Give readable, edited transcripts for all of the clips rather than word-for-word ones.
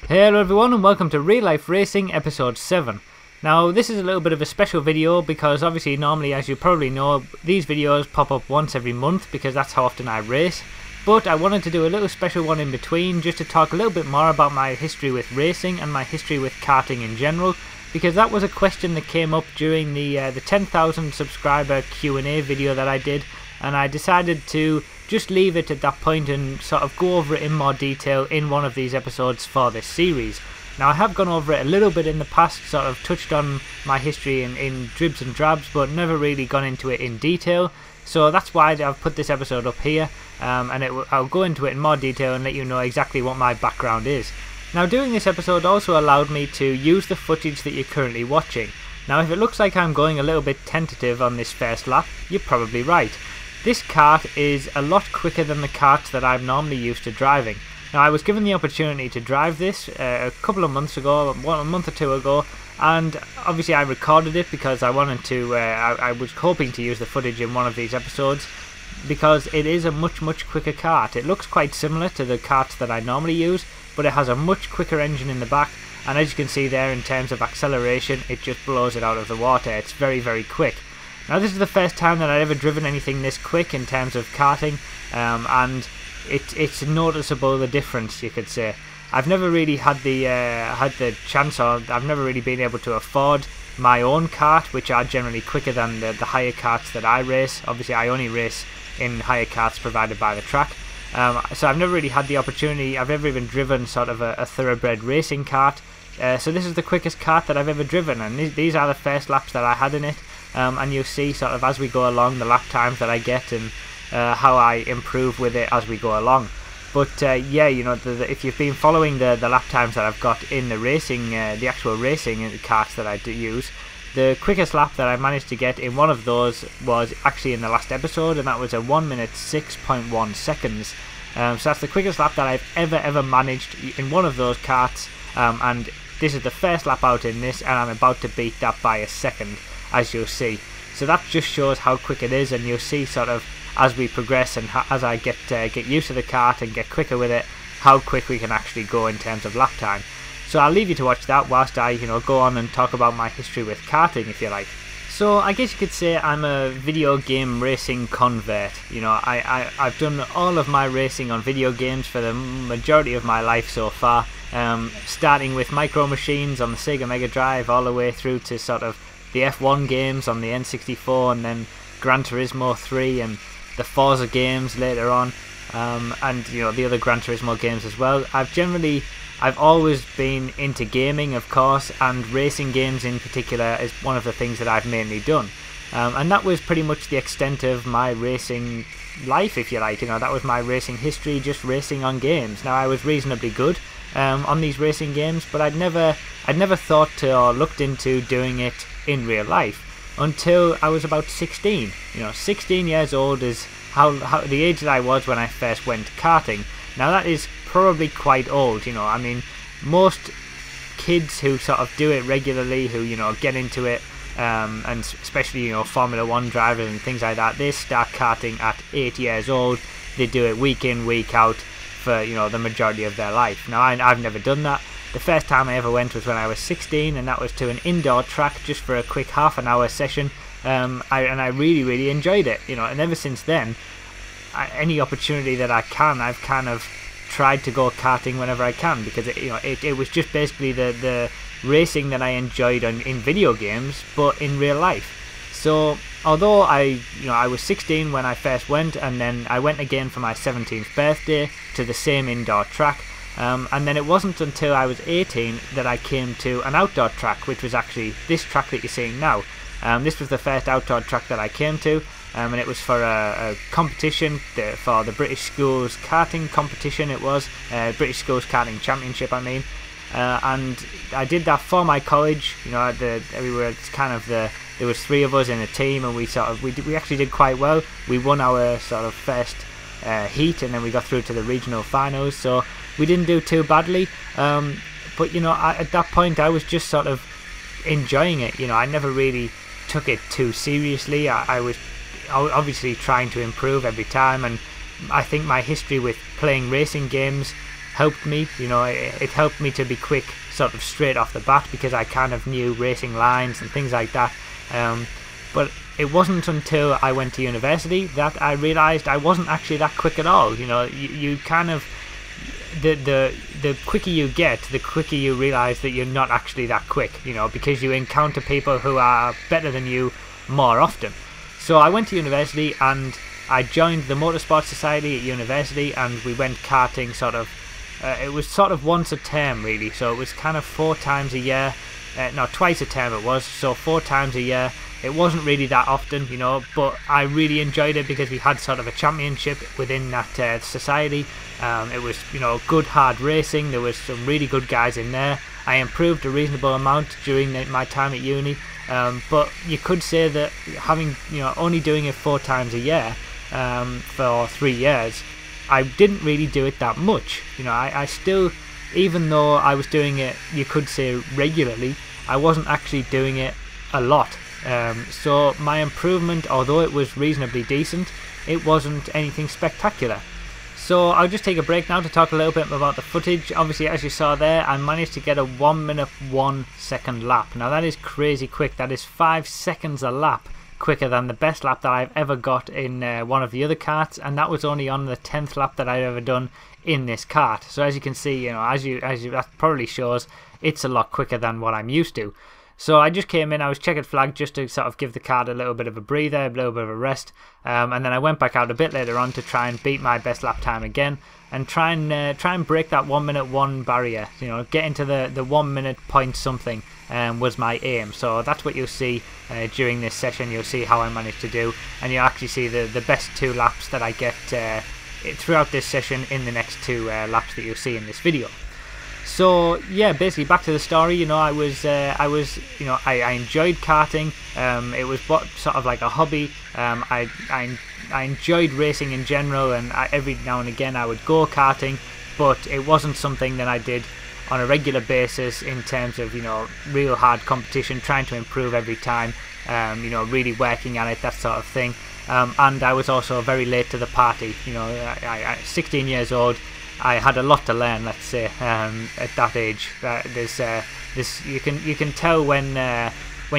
Hello everyone and welcome to Real Life Racing episode 7. Now this is a little bit of a special video because obviously normally, as you probably know, these videos pop up once every month because that's how often I race. But I wanted to do a little special one in between just to talk a little bit more about my history with racing and my history with karting in general, because that was a question that came up during the 10,000 subscriber Q&A video that I did, and I decided to just leave it at that point and sort of go over it in more detail in one of these episodes for this series. Now I have gone over it a little bit in the past, sort of touched on my history in dribs and drabs, but never really gone into it in detail. So that's why I've put this episode up here, and I'll go into it in more detail and let you know exactly what my background is. Now doing this episode also allowed me to use the footage that you're currently watching. Now if it looks like I'm going a little bit tentative on this first lap, you're probably right. This kart is a lot quicker than the karts that I'm normally used to driving. Now I was given the opportunity to drive this a couple of months ago, a month or two ago, and obviously I recorded it because I wanted to, I was hoping to use the footage in one of these episodes because it is a much quicker kart. It looks quite similar to the karts that I normally use, but it has a much quicker engine in the back, and as you can see there, in terms of acceleration, it just blows it out of the water. It's very quick. Now this is the first time that I've ever driven anything this quick in terms of karting, and it's noticeable, the difference, you could say. I've never really had the chance, or I've never really been able to afford my own kart, which are generally quicker than the higher karts that I race. Obviously I only race in higher karts provided by the track. So I've never really had the opportunity, I've never even driven sort of a thoroughbred racing kart. So this is the quickest kart that I've ever driven, and these are the first laps that I had in it. And you'll see sort of as we go along the lap times that I get and how I improve with it as we go along. But yeah, you know, if you've been following the lap times that I've got in the racing, the actual racing karts that I do use, the quickest lap that I managed to get in one of those was actually in the last episode, and that was a 1 minute 6.1 seconds. So that's the quickest lap that I've ever managed in one of those karts, and this is the first lap out in this, and I'm about to beat that by a second, as you'll see. So that just shows how quick it is, and you'll see sort of as we progress and as I get used to the kart and get quicker with it, how quick we can actually go in terms of lap time. So I'll leave you to watch that whilst I, go on and talk about my history with karting, if you like. So I guess you could say I'm a video game racing convert. You know, I've done all of my racing on video games for the majority of my life so far, starting with Micro Machines on the Sega Mega Drive all the way through to sort of the F1 games on the N64, and then Gran Turismo 3 and the Forza games later on, and the other Gran Turismo games as well. I've always been into gaming, of course, and racing games in particular is one of the things that I've mainly done, and that was pretty much the extent of my racing life, if you like. That was my racing history, just racing on games. Now I was reasonably good on these racing games, but I'd never thought to or looked into doing it in real life until I was about 16. 16 years old is how the age that I was when I first went karting. Now that is probably quite old. I mean, most kids who sort of do it regularly, who get into it, and especially Formula 1 drivers and things like that, they start karting at 8 years old. They do it week in, week out for the majority of their life. Now I've never done that. The first time I ever went was when I was 16, and that was to an indoor track just for a quick half-an-hour session, and I really enjoyed it. And ever since then, any opportunity that I can, I've kind of tried to go karting whenever I can, because it was just basically the racing that I enjoyed in video games, but in real life. So although I was 16 when I first went, and then I went again for my 17th birthday to the same indoor track. And then it wasn't until I was 18 that I came to an outdoor track, which was actually this track that you're seeing now. This was the first outdoor track that I came to, and it was for a competition for the British Schools Karting competition. It was British Schools Karting Championship, I mean. And I did that for my college. There was 3 of us in a team, and we actually did quite well. We won our sort of first heat, and then we got through to the regional finals. So we didn't do too badly, but at that point I was just sort of enjoying it. I never really took it too seriously. I was obviously trying to improve every time, and I think my history with playing racing games helped me. You know, it helped me to be quick sort of straight off the bat because I kind of knew racing lines and things like that. But it wasn't until I went to university that I realised I wasn't actually that quick at all. You know, you kind of, the quicker you get, the quicker you realise that you're not actually that quick, you know, because you encounter people who are better than you more often. So I went to university and I joined the Motorsport Society at university, and we went karting sort of, it was sort of once a term really, so it was kind of 4 times a year, no, twice a term it was, so 4 times a year. It wasn't really that often, you know, but I really enjoyed it because we had sort of a championship within that society. It was, you know, good hard racing. There was some really good guys in there. I improved a reasonable amount during my time at uni, but you could say that having, you know, only doing it 4 times a year for 3 years, I didn't really do it that much. You know, I still, even though I was doing it, you could say regularly, I wasn't actually doing it a lot. So my improvement, although it was reasonably decent, it wasn't anything spectacular. So I'll just take a break now to talk a little bit about the footage. Obviously, as you saw there, I managed to get a 1 minute 1 second lap. Now that is crazy quick. That is 5 seconds a lap quicker than the best lap that I've ever got in one of the other karts, and that was only on the 10th lap that I've ever done in this kart. So as you can see, you know, as you that probably shows, it's a lot quicker than what I'm used to. So I just came in, I was checkered flag just to sort of give the kart a little bit of a breather, a little bit of a rest, and then I went back out a bit later on to try and beat my best lap time again, and try and break that 1 minute 1 barrier. You know, get into the 1 minute point something was my aim. So that's what you'll see during this session. You'll see how I managed to do, and you'll actually see the best 2 laps that I get throughout this session in the next 2 laps that you'll see in this video. So yeah, basically back to the story. You know, I enjoyed karting. It was sort of like a hobby. I enjoyed racing in general, and every now and again I would go karting, but it wasn't something that I did on a regular basis in terms of, you know, real hard competition, trying to improve every time. You know, really working at it, that sort of thing. And I was also very late to the party. You know, I 16 years old. I had a lot to learn, let's say, at that age. You can tell when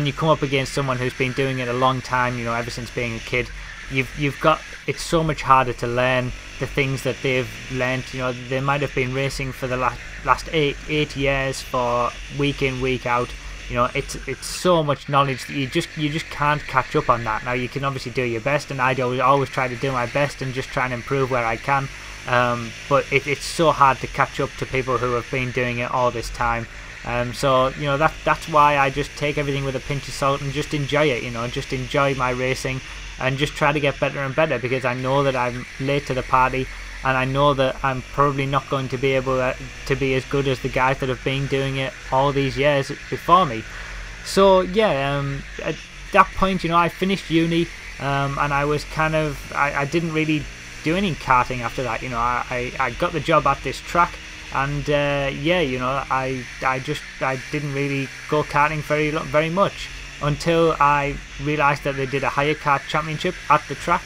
you come up against someone who's been doing it a long time, you know, ever since being a kid. It's so much harder to learn the things that they've learned. You know, they might have been racing for the last eight years, for week in, week out. You know, it's so much knowledge that you just can't catch up on that. Now you can obviously do your best, and I always try to do my best and just try and improve where I can. But it's so hard to catch up to people who have been doing it all this time. So, you know, that's why I just take everything with a pinch of salt and just enjoy it, you know, just enjoy my racing and just try to get better and better, because I know that I'm late to the party, and I know that I'm probably not going to be able to be as good as the guys that have been doing it all these years before me. So yeah, at that point, you know, I finished uni, and I was kind of, I didn't really do any karting after that. You know, I got the job at this track, and yeah, you know, I didn't really go karting very much until I realised that they did a hire kart championship at the track.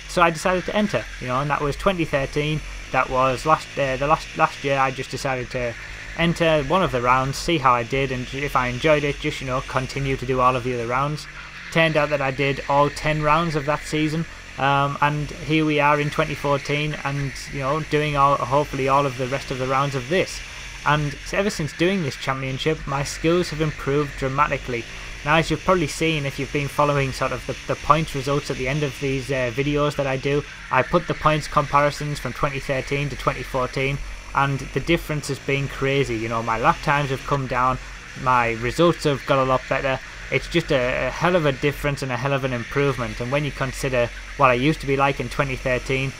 So I decided to enter, you know, and that was 2013. That was last year. I just decided to enter one of the rounds, see how I did, and if I enjoyed it, just, you know, continue to do all of the other rounds. Turned out that I did all 10 rounds of that season. And here we are in 2014, and, you know, doing hopefully all of the rest of the rounds of this. And ever since doing this championship, my skills have improved dramatically. Now, as you've probably seen if you've been following sort of the points results at the end of these videos that I do, I put the points comparisons from 2013 to 2014, and the difference has been crazy. You know, my lap times have come down, my results have got a lot better. It's just a hell of a difference and a hell of an improvement. And when you consider what I used to be like in 2013,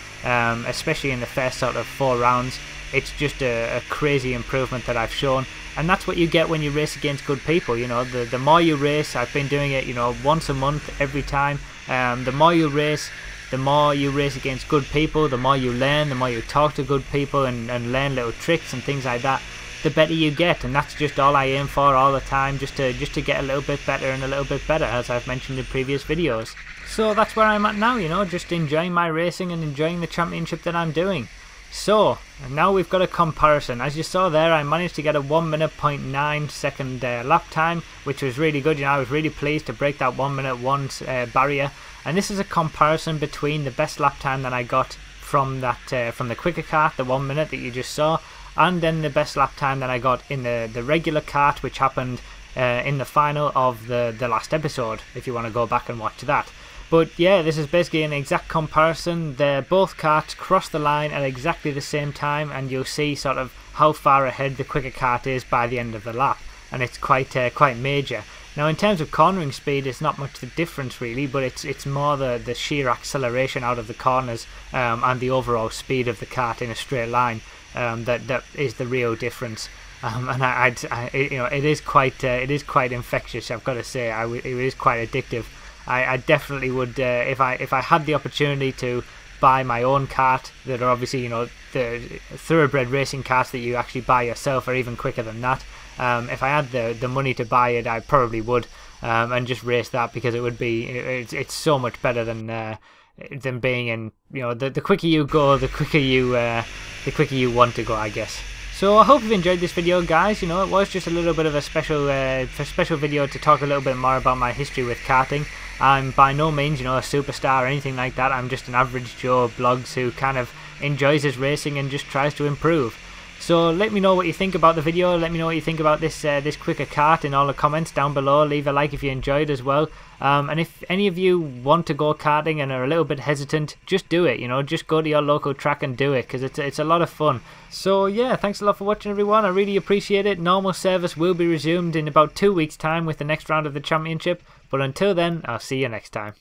especially in the first sort of 4 rounds, it's just a crazy improvement that I've shown. And that's what you get when you race against good people. You know, the more you race, I've been doing it, you know, once a month every time. The more you race against good people, the more you learn, the more you talk to good people and learn little tricks and things like that, the better you get. And that's just all I aim for all the time, just to get a little bit better and a little bit better, as I've mentioned in previous videos. So that's where I'm at now, you know, just enjoying my racing and enjoying the championship that I'm doing. So now we've got a comparison. As you saw there, I managed to get a 1 minute 0.9 second lap time, which was really good. You know, I was really pleased to break that 1 minute 1 barrier. And this is a comparison between the best lap time that I got from that from the quicker kart, the 1 minute that you just saw, and then the best lap time that I got in the regular kart, which happened in the final of the last episode, if you want to go back and watch that. But yeah, this is basically an exact comparison. Both karts cross the line at exactly the same time, and you'll see sort of how far ahead the quicker kart is by the end of the lap, and it's quite major. Now in terms of cornering speed, it's not much the difference really, but it's more the sheer acceleration out of the corners and the overall speed of the kart in a straight line that is the real difference. And you know, it is quite infectious, I've got to say. It is quite addictive. I definitely would, if I had the opportunity to buy my own kart, that are obviously, you know, the thoroughbred racing karts that you actually buy yourself are even quicker than that. If I had the money to buy it, I probably would, and just race that, because it would be it's so much better than being in, you know, the quicker you go, the quicker you want to go, I guess. So I hope you've enjoyed this video, guys. You know, it was just a little bit of a special video to talk a little bit more about my history with karting. I'm by no means, you know, a superstar or anything like that. I'm just an average Joe blogs who kind of enjoys his racing and just tries to improve. So let me know what you think about the video. Let me know what you think about this quicker kart in all the comments down below. Leave a like if you enjoyed as well. And if any of you want to go karting and are a little bit hesitant, just do it. You know, just go to your local track and do it, because it's a lot of fun. So yeah, thanks a lot for watching, everyone. I really appreciate it. Normal service will be resumed in about 2 weeks' time with the next round of the championship. But until then, I'll see you next time.